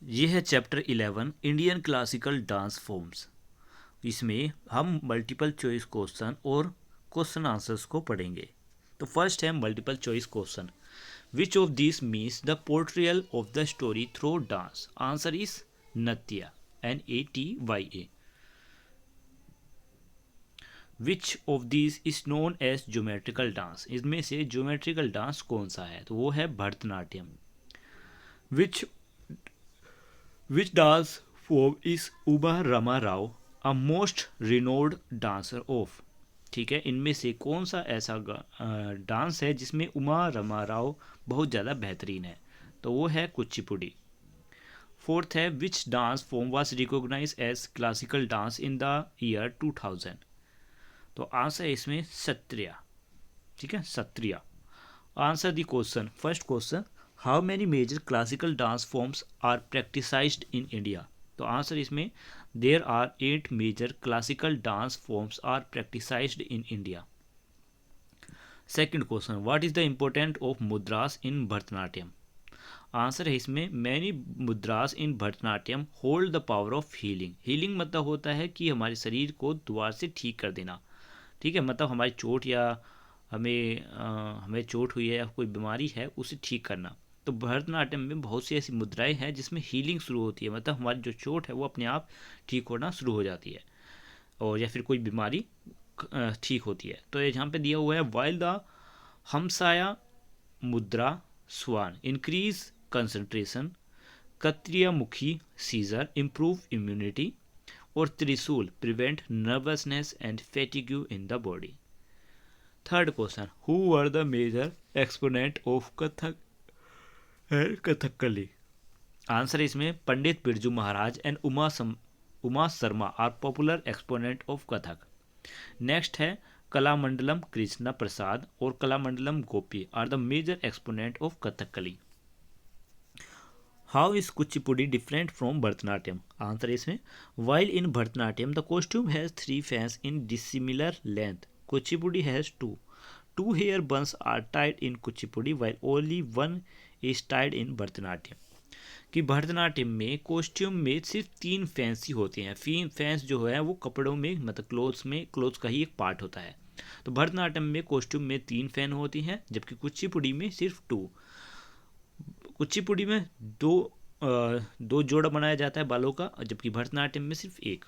ये है chapter 11 Indian classical dance forms. इसमें हम मल्टीपल चॉइस क्वेश्चन और क्वेश्चन आंसर्स को पढ़ेंगे। तो फर्स्ट है multiple choice question. Which of this means the portrayal of the story through dance? Answer is नृत्य, NATYA। Which of this is known as geometrical dance? इसमें से geometrical dance कौन सा है? तो वो है भरतनाट्यम। विच Which dance form is Uba Rama Rao a most renowned dancer of? ठीक है, इनमें से कौन सा ऐसा डांस है जिसमें उमा रमा राव बहुत ज़्यादा बेहतरीन है? तो वो है कुचिपुड़ी। फोर्थ है which dance form was recognise as classical dance in the year 2000? तो आंसर है इसमें सत्रिया। ठीक है, Sattriya. Answer the question. First question, how many major classical dance forms are practised in India? तो आंसर इसमें there are 8 major classical dance forms are practised in India. Second question, what is the important of mudras in Bharatanatyam? Answer है इसमें many mudras in Bharatanatyam hold the power of healing. Healing मतलब होता है कि हमारे शरीर को दोबारा से ठीक कर देना। ठीक है, मतलब हमारी चोट या हमें चोट हुई है या कोई बीमारी है उसे ठीक करना। तो भरतनाट्यम में बहुत सी ऐसी मुद्राएं हैं जिसमें हीलिंग शुरू होती है, मतलब हमारी जो चोट है वो अपने आप ठीक होना शुरू हो जाती है, और या फिर कोई बीमारी ठीक होती है। तो ये यहाँ पे दिया हुआ है वाइल द हमसाया मुद्रा स्वान इंक्रीज कंसंट्रेशन, कत्रियामुखी सीजर इम्प्रूव इम्यूनिटी, और त्रिशूल prevent nervousness and fatigue in the body. Third question, who were the major exponent of Kathak and Kathakali? Answer इसमें Pandit Birju Maharaj and Uma Sharma are popular exponent of Kathak. Next है कलामंडलम कृष्णा प्रसाद और Kalamandalam Gopi are the major exponent of Kathakali. How is Kuchipudi different from Bharatanatyam? Answer इसमें while in Bharatanatyam the costume has 3 fans in dissimilar length, Kuchipudi has 2. 2 hair buns are tied in Kuchipudi while only 1 is tied in Bharatanatyam. कि भरतनाट्यम में costume में सिर्फ 3 fans ही होते हैं। Fans जो है वो कपड़ों में, मतलब क्लोथ्स का ही एक पार्ट होता है। तो भरतनाट्यम में कॉस्ट्यूम में 3 फैन होती हैं, जबकि कुचिपुड़ी में सिर्फ 2। कुचिपुड़ी में दो जोड़ा बनाया जाता है बालों का, जबकि भरतनाट्यम में सिर्फ एक।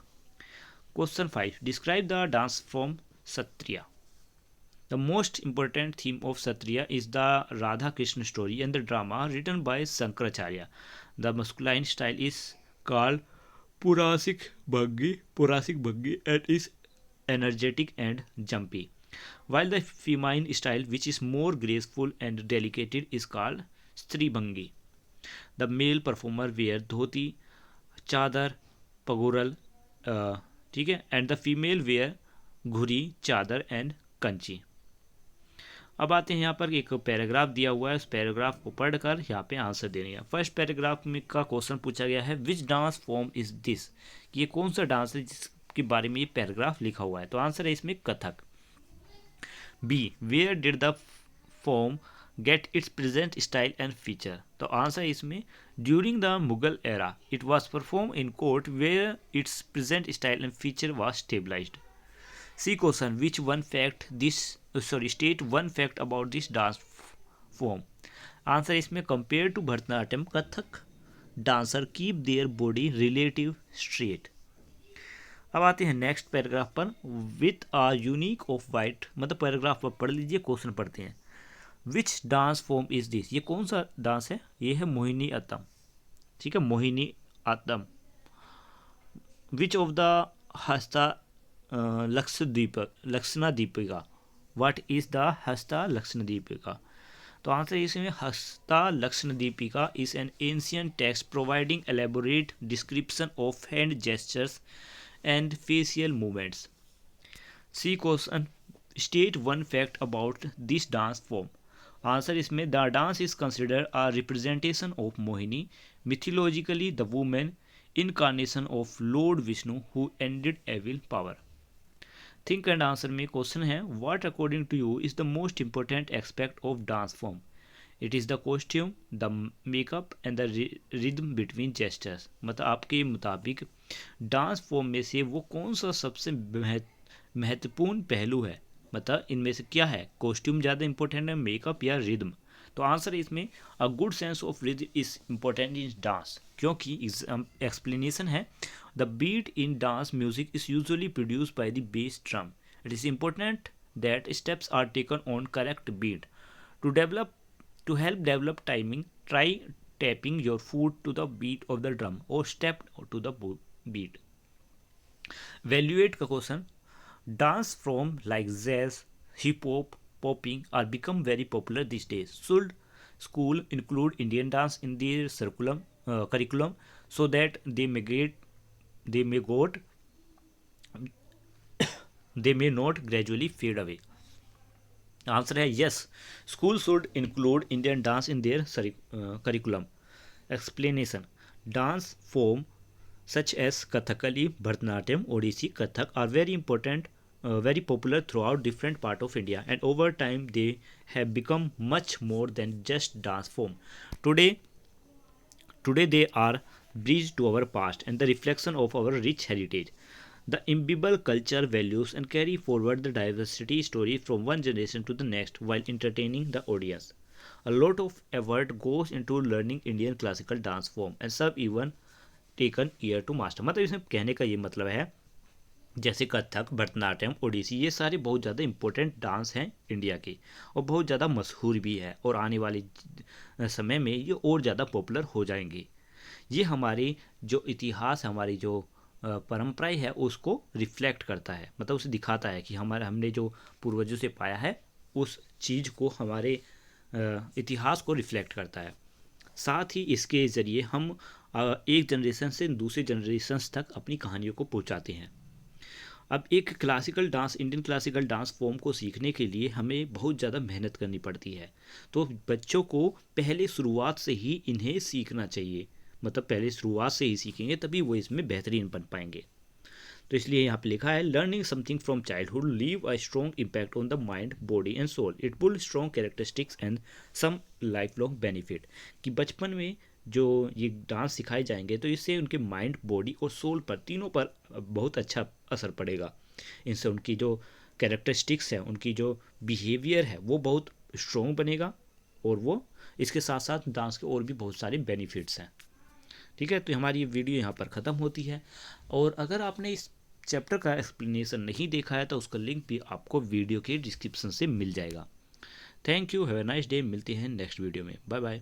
Question 5, describe the dance form Sattriya. The most important theme of Satriya is the Radha Krishna story and the drama written by Shankaracharya. The masculine style is called Purasik Bhangi and is energetic and jumpy, while the feminine style, which is more graceful and delicate, is called Stri Bhangi. The male performer wear dhoti, chadar, pagoral, ठीक है, and the female wear घुरी, चादर and Kanchi. अब आते हैं यहाँ पर एक पैराग्राफ दिया हुआ है, उस पैराग्राफ को पढ़कर यहाँ पे आंसर देने हैं। फर्स्ट पैराग्राफ में का क्वेश्चन पूछा गया है which dance form is this? कि ये कौन सा डांस है जिसके बारे में ये पैराग्राफ लिखा हुआ है? तो आंसर है इसमें Kathak. B, where did the form get its present style and feature? तो आंसर इसमें during the Mughal era it was perform in court where its present style and feature was stabilized. C question, which one fact state one fact about this dance form? Answer इसमें compare to Bharatanatyam Kathak dancer keep their body relative straight. अब आते हैं next paragraph पर। With a unique of white, मतलब paragraph पर पढ़ लीजिए, question पढ़ते हैं। विच डांस फॉर्म इज दिस? ये कौन सा डांस है? ये है मोहिनी अत्तम। ठीक है, Mohiniattam. Which of the Hasta Lakshana Deepika? What is the Hasta Lakshana Deepika? तो आंसर इसमें Hasta Lakshana Deepika is an ancient text providing elaborate description of hand gestures and facial movements. C question, state one fact about this dance form? Answer इसमें the dance is considered a representation of Mohini, mythologically the women incarnation of lord Vishnu who ended evil power. Think and answer में question है what according to you is the most important aspect of dance form? It is the costume, the makeup and the rhythm between gestures. मतलब आपके मुताबिक dance form में से वो कौन सा सबसे महत्वपूर्ण पहलू है, मतलब इनमें से क्या है, कॉस्ट्यूम ज़्यादा इंपॉर्टेंट है, मेकअप या रिदम। तो आंसर है इसमें a good sense of rhythm is important in dance, क्योंकि एक्सप्लेनेशन है the beat in dance music is usually produced by the bass drum. It is important that steps are taken on correct beat to develop to help develop timing. Try tapping your foot to the beat of the drum or step to the beat. Evaluate का question, dance from like jazz, hip hop, popping are become very popular these days. Should school include Indian dance in their curriculum so that they may got they may not gradually fade away? Answer है yes, school should include Indian dance in their curriculum. Explanation, dance form such as Kathakali, Bharatanatyam, Odissi, Kathak are very important, very popular throughout different part of India, and over time they have become much more than just dance form. Today they are bridge to our past and the reflection of our rich heritage. The imbibe culture values and carry forward the diversity story from one generation to the next while entertaining the audience. A lot of effort goes into learning Indian classical dance form and some even taken year to master. मतलब इसमें कहने का ये मतलब है जैसे कथक, भरतनाट्यम, ओडिसी ये सारे बहुत ज़्यादा इंपॉर्टेंट डांस हैं इंडिया के और बहुत ज़्यादा मशहूर भी है और आने वाले समय में ये और ज़्यादा पॉपुलर हो जाएंगे। ये हमारे जो इतिहास, हमारी जो परंपराएं है उसको रिफ्लेक्ट करता है, मतलब उसे दिखाता है कि हमने जो पूर्वजों से पाया है उस चीज़ को, हमारे इतिहास को रिफ्लेक्ट करता है। साथ ही इसके ज़रिए हम एक जनरेशन से दूसरे जनरेशन्स तक अपनी कहानियों को पहुंचाते हैं। अब एक classical dance, Indian classical dance form को सीखने के लिए हमें बहुत ज़्यादा मेहनत करनी पड़ती है, तो बच्चों को पहले शुरुआत से ही इन्हें सीखना चाहिए, मतलब पहले शुरुआत से ही सीखेंगे तभी वो इसमें बेहतरीन बन पाएंगे। तो इसलिए यहाँ पे लिखा है learning something from childhood leave a strong impact on the mind, body and soul. It build strong characteristics and some life long benefit. कि बचपन में जो ये डांस सिखाए जाएंगे तो इससे उनके माइंड, बॉडी और सोल पर, तीनों पर बहुत अच्छा असर पड़ेगा। इनसे उनकी जो कैरेक्टरिस्टिक्स है, उनकी जो बिहेवियर है वो बहुत स्ट्रॉन्ग बनेगा और वो इसके साथ साथ डांस के और भी बहुत सारे बेनिफिट्स हैं। ठीक है, तो हमारी ये वीडियो यहाँ पर ख़त्म होती है और अगर आपने इस चैप्टर का एक्सप्लेनेशन नहीं देखा है तो उसका लिंक भी आपको वीडियो के डिस्क्रिप्शन से मिल जाएगा। Thank you, have a nice day. मिलते हैं नेक्स्ट वीडियो में, बाय बाय।